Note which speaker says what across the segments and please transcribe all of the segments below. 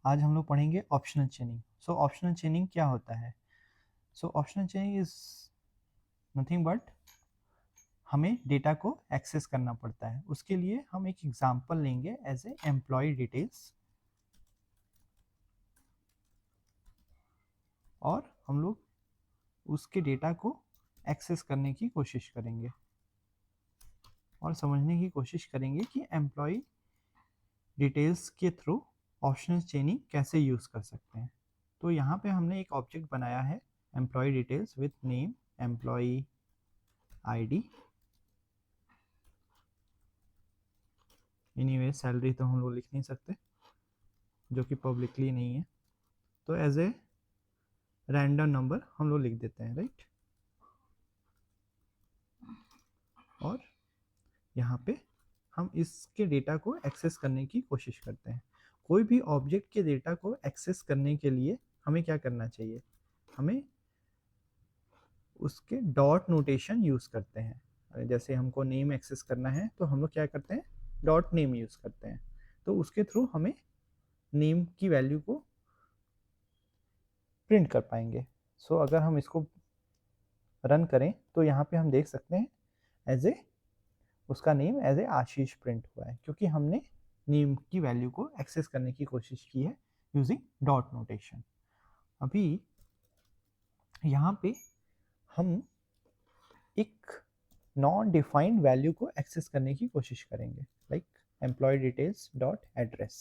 Speaker 1: आज हम लोग पढ़ेंगे ऑप्शनल चेनिंग। सो ऑप्शनल चेनिंग क्या होता है? So optional chaining is nothing but हमें डेटा को एक्सेस करना पड़ता है। उसके लिए हम एक एग्जांपल लेंगे एज ए एम्प्लॉय डिटेल्स, और हम लोग उसके डेटा को एक्सेस करने की कोशिश करेंगे और समझने की कोशिश करेंगे कि एम्प्लॉय डिटेल्स के थ्रू ऑप्शनल चेनिंग कैसे यूज़ कर सकते हैं। तो यहाँ पे हमने एक ऑब्जेक्ट बनाया है employ details with name, employ ID. Anyway salary तो हम लोग लिख नहीं सकते जो कि पब्लिकली नहीं है, तो एज ए रैंडम नंबर हम लोग लिख देते हैं, राइट। और यहाँ पे हम इसके डेटा को एक्सेस करने की कोशिश करते हैं। कोई भी ऑब्जेक्ट के डेटा को एक्सेस करने के लिए हमें क्या करना चाहिए? हमें उसके डॉट नोटेशन यूज़ करते हैं। जैसे हमको नेम एक्सेस करना है तो हम लोग क्या करते हैं? डॉट नेम यूज़ करते हैं। तो उसके थ्रू हमें नेम की वैल्यू को प्रिंट कर पाएंगे। सो अगर हम इसको रन करें तो यहाँ पे हम देख सकते हैं एज ए उसका name as a Ashish print हुआ है, क्योंकि हमने नेम की वैल्यू को एक्सेस करने की कोशिश की है यूजिंग डॉट नोटेशन। अभी यहाँ पे हम एक नॉन डिफाइंड वैल्यू को एक्सेस करने की कोशिश करेंगे, like employ details dot address.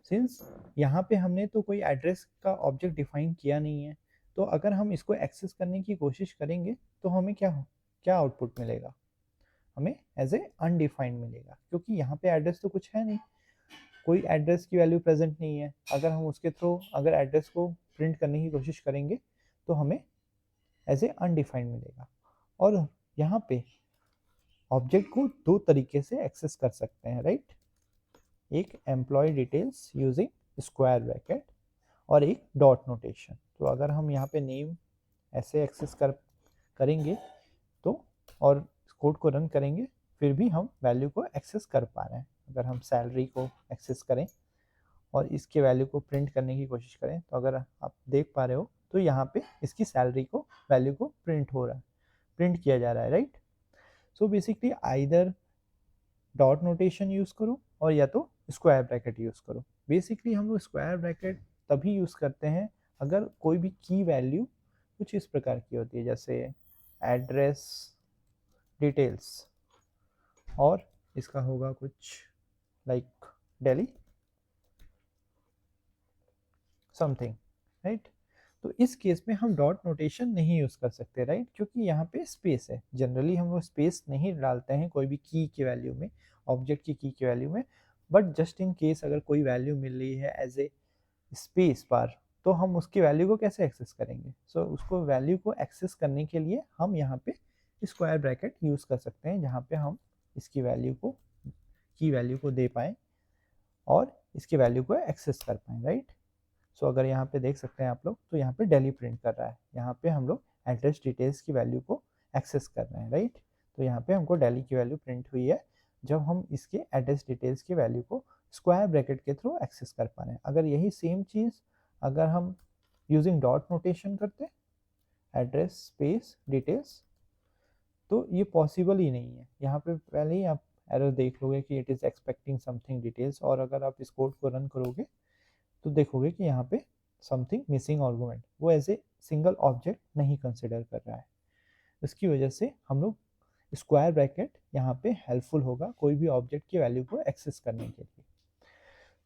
Speaker 1: Since यहाँ पे हमने तो कोई एड्रेस का ऑब्जेक्ट डिफाइन किया नहीं है, तो अगर हम इसको एक्सेस करने की कोशिश करेंगे तो हमें क्या आउटपुट मिलेगा? हमें एज ए अनडिफाइंड मिलेगा, क्योंकि यहाँ पे एड्रेस तो कुछ है नहीं, कोई एड्रेस की वैल्यू प्रेजेंट नहीं है। अगर हम उसके थ्रू अगर एड्रेस को प्रिंट करने की कोशिश करेंगे तो हमें एज ए अनडिफाइंड मिलेगा। और यहाँ पे ऑब्जेक्ट को दो तरीके से एक्सेस कर सकते हैं, राइट। एक employ details using square bracket और एक डॉट नोटेशन। तो अगर हम यहाँ पे नेम ऐसे एक्सेस करेंगे तो और कोड को रन करेंगे फिर भी हम वैल्यू को एक्सेस कर पा रहे हैं। अगर हम सैलरी को एक्सेस करें और इसके वैल्यू को प्रिंट करने की कोशिश करें तो अगर आप देख पा रहे हो तो यहाँ पे इसकी सैलरी को वैल्यू को प्रिंट किया जा रहा है, right. So basically either dot notation use करो और या तो स्क्वायर ब्रैकेट यूज़ करो। बेसिकली हम लोग स्क्वायर ब्रैकेट तभी यूज़ करते हैं अगर कोई भी की वैल्यू कुछ इस प्रकार की होती है, जैसे एड्रेस डिटेल्स और इसका होगा कुछ लाइक दिल्ली समथिंग, राइट। तो इस केस में हम डॉट नोटेशन नहीं यूज़ कर सकते, राइट, क्योंकि यहाँ पे स्पेस है। जनरली हम लोग स्पेस नहीं डालते हैं कोई भी की के वैल्यू में, ऑब्जेक्ट की की वैल्यू में। बट जस्ट इन केस अगर कोई वैल्यू मिल रही है एज ए स्पेस बार तो हम उसकी वैल्यू को कैसे एक्सेस करेंगे? सो उसको वैल्यू को एक्सेस करने के लिए हम यहाँ पे स्क्वायर ब्रैकेट यूज़ कर सकते हैं, जहाँ पे हम इसकी वैल्यू को दे पाएँ और इसकी वैल्यू को एक्सेस कर पाएँ, राइट। सो अगर यहाँ पे देख सकते हैं आप लोग तो यहाँ पे दिल्ली प्रिंट कर रहा है। यहाँ पे हम लोग एड्रेस डिटेल्स की वैल्यू को एक्सेस कर रहे हैं, राइट। तो यहाँ पे हमको दिल्ली की वैल्यू प्रिंट हुई है जब हम इसके एड्रेस डिटेल्स की वैल्यू को स्क्वायर ब्रैकेट के थ्रू एक्सेस कर पा रहे हैं। अगर यही सेम चीज़ अगर हम यूजिंग डॉट नोटेशन करते एड्रेस स्पेस डिटेल्स तो ये पॉसिबल ही नहीं है। यहाँ पे पहले ही आप एरर देख लोगे कि it is expecting something details, और अगर आप इस कोड को रन करोगे तो देखोगे कि यहाँ पे समथिंग मिसिंग आर्गुमेंट वो एज ए सिंगल ऑब्जेक्ट नहीं कंसिडर कर रहा है। इसकी वजह से हम लोग स्क्वायर ब्रैकेट यहाँ पे हेल्पफुल होगा कोई भी ऑब्जेक्ट की वैल्यू को एक्सेस करने के लिए।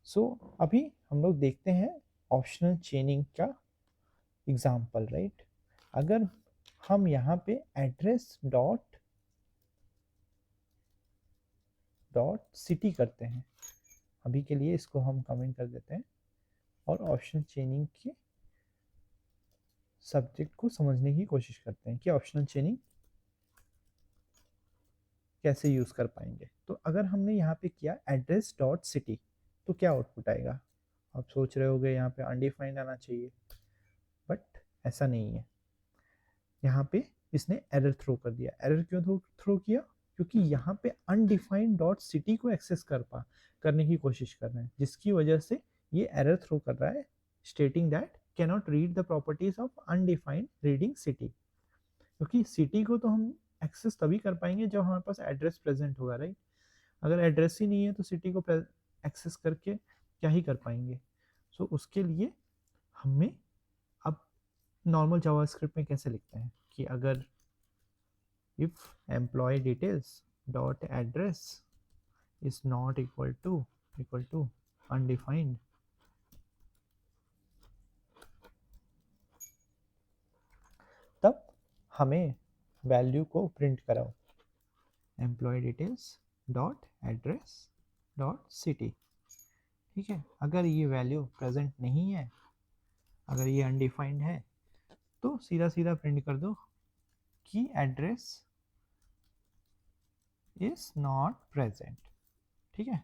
Speaker 1: सो अभी हम लोग देखते हैं ऑप्शनल चेनिंग का एग्जाम्पल, राइट। अगर हम यहाँ पे एड्रेस डॉट सिटी करते हैं, अभी के लिए इसको हम कमेंट कर देते हैं और ऑप्शनल चेनिंग के सब्जेक्ट को समझने की कोशिश करते हैं कि ऑप्शनल चेनिंग कैसे यूज़ कर पाएंगे। तो अगर हमने यहाँ पे किया एड्रेस डॉट सिटी तो क्या आउटपुट आएगा? आप सोच रहे होगे यहाँ पे अनडिफाइंड आना चाहिए, बट ऐसा नहीं है। यहाँ पे इसने एरर थ्रो कर दिया। एरर क्यों थ्रो किया? क्योंकि यहाँ पे अनडिफाइंड डॉट सिटी को एक्सेस करने की कोशिश कर रहे हैं, जिसकी वजह से ये एरर थ्रो कर रहा है stating that cannot read the properties of undefined reading city, क्योंकि सिटी को तो हम एक्सेस तभी कर पाएंगे जब हमारे पास एड्रेस प्रेजेंट होगा, राइट। अगर एड्रेस ही नहीं है तो सिटी को एक्सेस करके क्या ही कर पाएंगे। सो उसके लिए हमें अब नॉर्मल जावास्क्रिप्ट में कैसे लिखते हैं कि अगर if employee details dot address is not equal to undefined, तब हमें वैल्यू को प्रिंट कराओ employee details dot address dot city, ठीक है। अगर ये वैल्यू प्रेजेंट नहीं है, अगर ये अनडिफाइंड है, तो सीधा सीधा प्रिंट कर दो कि एड्रेस इज नॉट प्रेजेंट, ठीक है।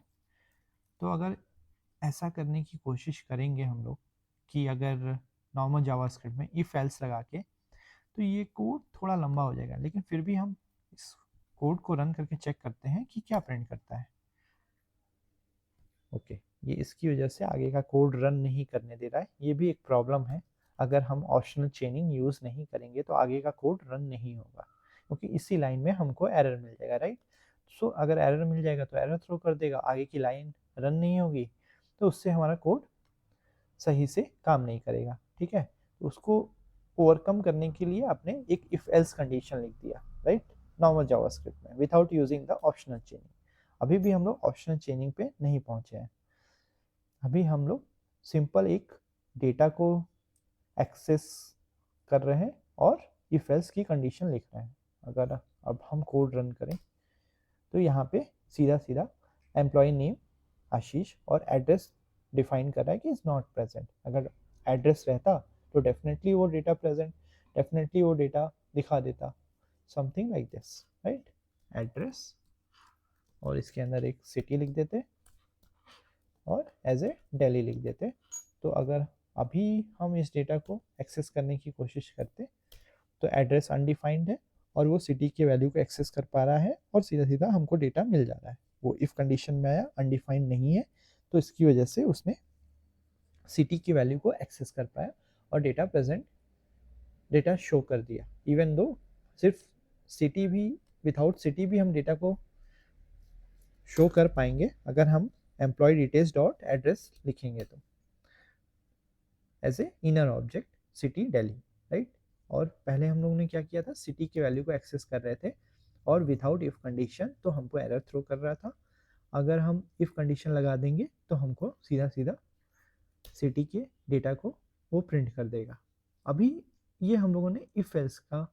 Speaker 1: तो अगर ऐसा करने की कोशिश करेंगे हम लोग कि अगर नॉर्मल जावास्क्रिप्ट में इफ एल्स लगा के, तो ये कोड थोड़ा लंबा हो जाएगा, लेकिन फिर भी हम इस कोड को रन करके चेक करते हैं कि क्या प्रिंट करता है। ओके, ये इसकी वजह से आगे का कोड रन नहीं करने दे रहा है, ये भी एक प्रॉब्लम है। अगर हम ऑप्शनल चेनिंग यूज़ नहीं करेंगे तो आगे का कोड रन नहीं होगा, क्योंकि इसी लाइन में हमको एरर मिल जाएगा, राइट। सो अगर एरर मिल जाएगा तो एरर थ्रो कर देगा, आगे की लाइन रन नहीं होगी, तो उससे हमारा कोड सही से काम नहीं करेगा, ठीक है। तो उसको ओवरकम करने के लिए आपने एक इफ एल्स कंडीशन लिख दिया, राइट, नॉर्मल जावास्क्रिप्ट में विदाउट यूजिंग द ऑप्शनल चेनिंग। अभी भी हम लोग ऑप्शनल चेनिंग पे नहीं पहुंचे हैं, अभी हम लोग सिंपल एक डेटा को एक्सेस कर रहे हैं और इफ एल्स की कंडीशन लिख रहे हैं। अगर अब हम कोड रन करें तो यहाँ पे सीधा सीधा एम्प्लॉय नेम आशीष और एड्रेस डिफाइन कर रहा है कि इज नॉट प्रेजेंट। अगर एड्रेस रहता तो डेफिनेटली वो डेटा प्रेजेंट, डेफिनेटली वो डेटा दिखा देता, something like this, right. Address और इसके अंदर एक सिटी लिख देते और एज ए दिल्ली लिख देते। तो अगर अभी हम इस डेटा को एक्सेस करने की कोशिश करते तो एड्रेस अनडिफाइंड है और वो सिटी के वैल्यू को एक्सेस कर पा रहा है और सीधा सीधा हमको डेटा मिल जा रहा है। वो इफ कंडीशन में आया, अनडिफाइंड नहीं है, तो इसकी वजह से उसने सिटी की वैल्यू को एक्सेस कर पाया और डेटा प्रेजेंट, डेटा शो कर दिया। इवन दो सिर्फ सिटी भी, विदाउट सिटी भी हम डेटा को शो कर पाएंगे अगर हम एम्प्लॉय डिटेल्स डॉट एड्रेस लिखेंगे तो as a inner object city Delhi, right. और पहले हम लोगों ने क्या किया था, सिटी की वैल्यू को एक्सेस कर रहे थे और विदाउट इफ कंडीशन, तो हमको एरर थ्रो कर रहा था। अगर हम इफ कंडीशन लगा देंगे तो हमको सीधा सीधा सिटी के डेटा को वो प्रिंट कर देगा। अभी ये हम लोगों ने इफ एल्स का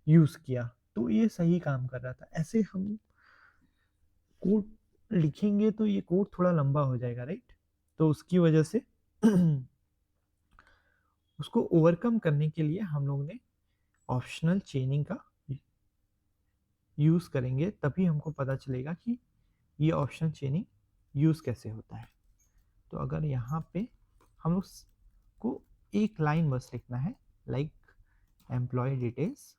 Speaker 1: यूज़ किया तो ये सही काम कर रहा था। ऐसे हम कोड लिखेंगे तो ये कोड थोड़ा लंबा हो जाएगा, राइट। तो उसकी वजह से उसको ओवरकम करने के लिए हम लोग ने ऑप्शनल चेनिंग का यूज़ करेंगे, तभी हमको पता चलेगा कि ये ऑप्शनल चेनिंग यूज़ कैसे होता है। तो अगर यहाँ पे हम लोग को एक लाइन बस लिखना है, like employ details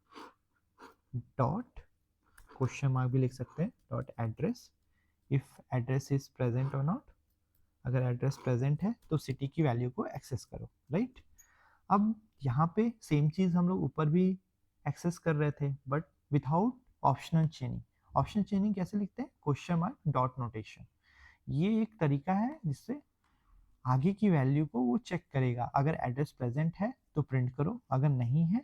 Speaker 1: dot question mark भी लिख सकते हैं, dot address if address is present और नॉट। अगर एड्रेस प्रेजेंट है तो सिटी की वैल्यू को एक्सेस करो, राइट। अब यहाँ पे सेम चीज़ हम लोग ऊपर भी एक्सेस कर रहे थे बट विदाउट ऑप्शनल चेनिंग। ऑप्शनल चेनिंग कैसे लिखते हैं, क्वेश्चन मार्क डॉट नोटेशन। ये एक तरीका है जिससे आगे की वैल्यू को वो चेक करेगा। अगर एड्रेस प्रेजेंट है तो प्रिंट करो, अगर नहीं है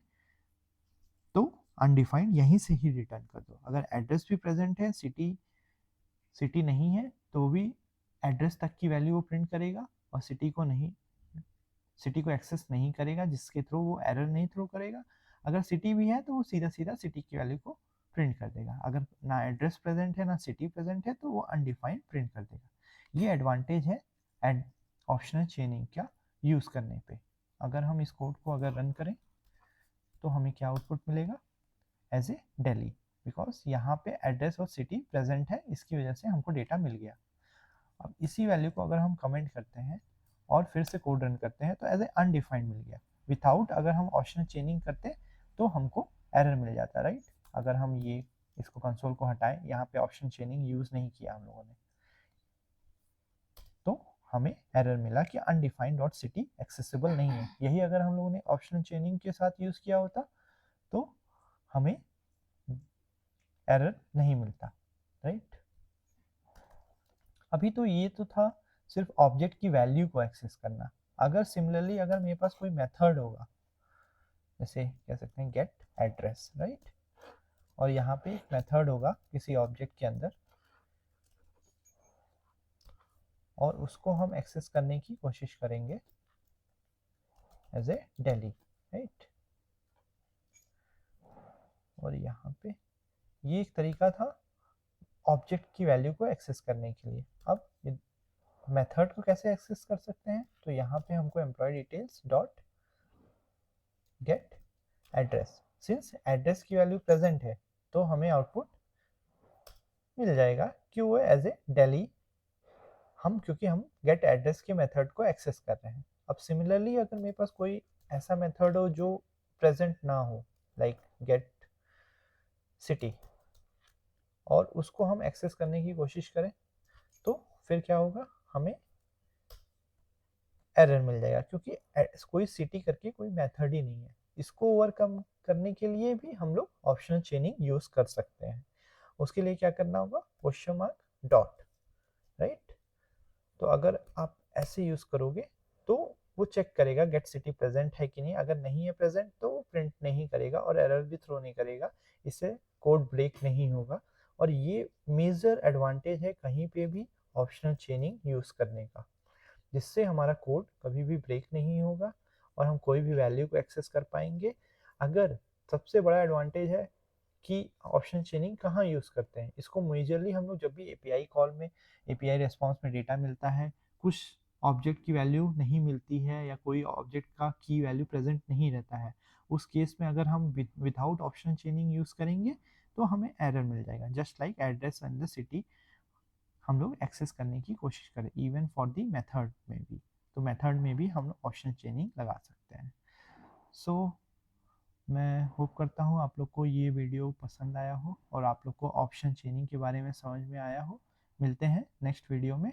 Speaker 1: तो अनडिफाइंड यहीं से ही रिटर्न कर दो। अगर एड्रेस भी प्रेजेंट है, सिटी नहीं है, तो भी एड्रेस तक की वैल्यू वो प्रिंट करेगा और सिटी को एक्सेस नहीं करेगा, जिसके थ्रू वो एरर नहीं थ्रो करेगा। अगर सिटी भी है तो वो सीधा सीधा सिटी की वैल्यू को प्रिंट कर देगा। अगर ना एड्रेस प्रेजेंट है ना सिटी प्रेजेंट है तो वो अनडिफाइंड प्रिंट कर देगा। ये एडवांटेज है एंड ऑप्शनल चेनिंग का यूज़ करने पे। अगर हम इस कोड को अगर रन करें तो हमें क्या आउटपुट मिलेगा, एज ए दिल्ली, बिकॉज यहाँ पे एड्रेस और सिटी प्रेजेंट है, इसकी वजह से हमको डेटा मिल गया। अब इसी वैल्यू को अगर हम कमेंट करते हैं और फिर से कोड रन करते हैं तो एज ए अनडिफाइंड मिल गया। विदाउट अगर हम ऑप्शनल चेनिंग करते तो हमको एरर मिल जाता, राइट। अगर हम ये इसको कंसोल को हटाएं, यहाँ पे ऑप्शन चेनिंग यूज़ नहीं किया हम लोगों ने, तो हमें एरर मिला कि अनडिफाइंड डॉट सिटी एक्सेसिबल नहीं है। यही अगर हम लोगों ने ऑप्शनल चेनिंग के साथ यूज़ किया होता तो हमें एरर नहीं मिलता, राइट। अभी तो ये तो था सिर्फ ऑब्जेक्ट की वैल्यू को एक्सेस करना। अगर सिमिलरली अगर मेरे पास कोई मेथड होगा, जैसे कह सकते हैं गेट एड्रेस, राइट, और यहाँ पे एक मेथड होगा किसी ऑब्जेक्ट के अंदर और उसको हम एक्सेस करने की कोशिश करेंगे एज ए दिल्ली, राइट। और यहाँ पे ये एक तरीका था ऑब्जेक्ट की वैल्यू को एक्सेस करने के लिए। अब मेथड को कैसे एक्सेस कर सकते हैं, तो यहाँ पे हमको employ details dot get address, since address की वैल्यू प्रेजेंट है तो हमें आउटपुट मिल जाएगा कि वो एज ए दिल्ली, क्योंकि हम गेट एड्रेस के मेथड को एक्सेस कर रहे हैं। अब सिमिलरली अगर मेरे पास कोई ऐसा मेथड हो जो प्रेजेंट ना हो, लाइक गेट सिटी, और उसको हम एक्सेस करने की कोशिश करें तो फिर क्या होगा, हमें एरर मिल जाएगा क्योंकि कोई सिटी करके कोई मेथड ही नहीं है। इसको ओवरकम करने के लिए भी हम लोग ऑप्शनल चेनिंग यूज कर सकते हैं। उसके लिए क्या करना होगा, क्वेश्चन मार्क डॉट, राइट। तो अगर आप ऐसे यूज करोगे तो वो चेक करेगा गेट सिटी प्रेजेंट है कि नहीं। अगर नहीं है प्रेजेंट तो वो प्रिंट नहीं करेगा और एरर भी थ्रो नहीं करेगा, इससे कोड ब्रेक नहीं होगा। और ये मेजर एडवांटेज है कहीं पे भी ऑप्शनल चेनिंग यूज करने का, जिससे हमारा कोड कभी भी ब्रेक नहीं होगा और हम कोई भी वैल्यू को एक्सेस कर पाएंगे। अगर सबसे बड़ा एडवांटेज है कि ऑप्शन चेनिंग कहाँ यूज़ करते हैं, इसको मेजरली हम लोग जब भी एपीआई कॉल में, एपीआई रिस्पॉन्स में डेटा मिलता है, कुछ ऑब्जेक्ट की वैल्यू नहीं मिलती है या कोई ऑब्जेक्ट का की वैल्यू प्रेजेंट नहीं रहता है, उस केस में अगर हम विदाउट ऑप्शन चेनिंग यूज़ करेंगे तो हमें एरर मिल जाएगा। Just like address and the city हम लोग एक्सेस करने की कोशिश करें इवन फॉर दी मेथड में भी, तो मेथड में भी हम ऑप्शन चेनिंग लगा सकते हैं। सो मैं होप करता हूँ आप लोग को ये वीडियो पसंद आया हो और आप लोग को ऑप्शन चेनिंग के बारे में समझ में आया हो। मिलते हैं नेक्स्ट वीडियो में,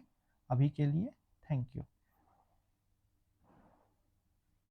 Speaker 1: अभी के लिए थैंक यू।